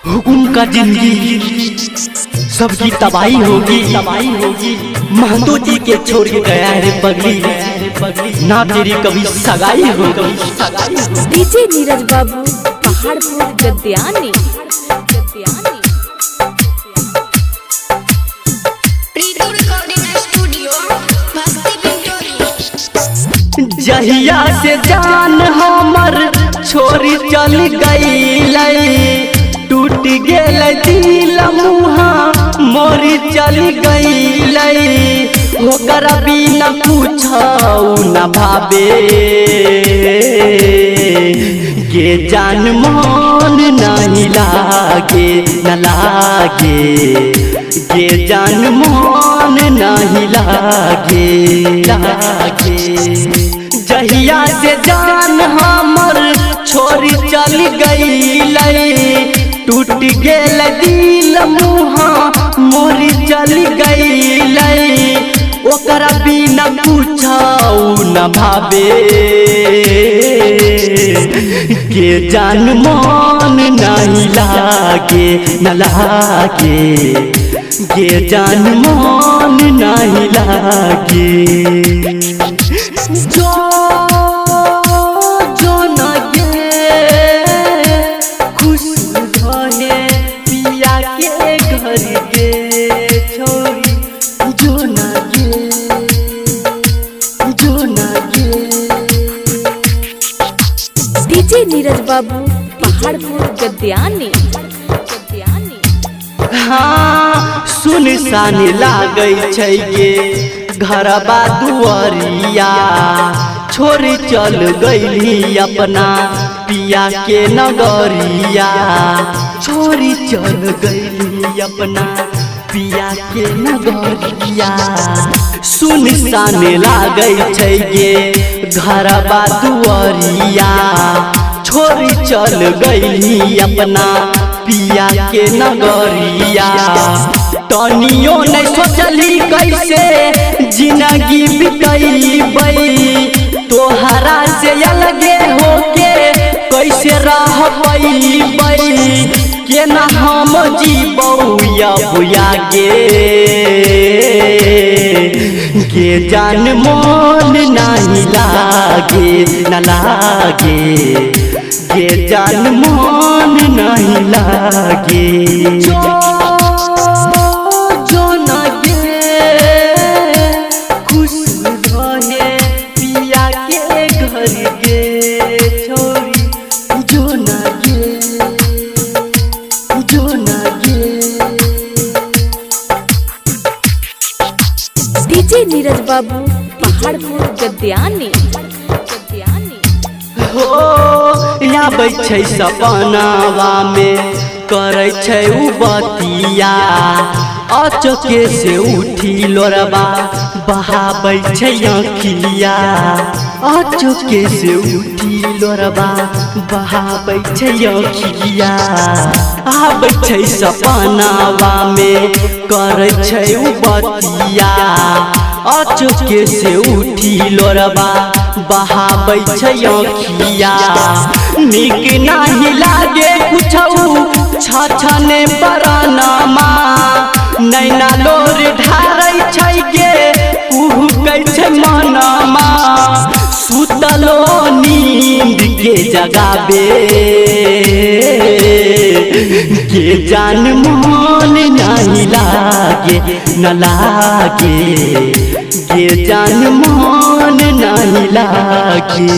हुकुम का जिंदगी सबकी तबाही होगी। महतो जी के छोड़ के गया है पगली, ना तेरी कभी सगाई होगी। डीजे नीरज बाबू पहाड़पुर गद्यानी। जहिया से जान हमर छोरी चल गई, टूट गेल दिल मुहा मोरी चल गई। होकर बिना पूछौ न भावे के जान मन नहीं लागे न लागे, के जान मन नहीं लागे। जहिया से जान हमर छोरी चल गई, टूट गेल दिल मुहा मोरी चल गई। ओकरा बिना पूछौ न भावे के जान मन नहीं लागे न लागे, के जान मन नहीं लागे। जो न गे खुश रहे पिया के घर के छोरी, जो न गे डीजे नीरज बाबू पहाड़पुर गद्यानी। हाँ सुनसान लागै छै गे घरबा दुआरिया, छोरी चल गईली अपना पिया के नगरिया। छोरी चल गईली अपना पिया के नगरिया। सुनसान लागै छै गे घरबा दुआरिया, छोरी चल गईली अपना पिया के नगरिया। तनियो नहीं सोचली कैसे जिंदगी बितैबै, तोहरा से अलगे होके कैसे रह पैबै। केना हम जीबौ बुया के जान मन नहीं लागे न लागे, के जान मन नहीं लागे। जो न गे खुश रहे पिया के घर के छोरी, जो न गे डीजे नीरज बाबू पहाड़पुर गद्यानी। हो आबै छै सपनावा में करै छै उ बतिया, अचके से उठी लोरबा बहाबै छै अखिया। अचके से उठी लोरबा बहाबै छै अखिया। आबै छै सपनावा में करै छै उ बतिया, अचके से उठी लोरबा बहाबै छै अखिया। नीक नहीं लागे कुछौ छछने परानमा, नैना लोर ढारै छै गे कुहुकै छै मनमा। सुतलो नींद के जगाबे के जान मन नहीं लागे न लागे, के जान मन नहीं लागे।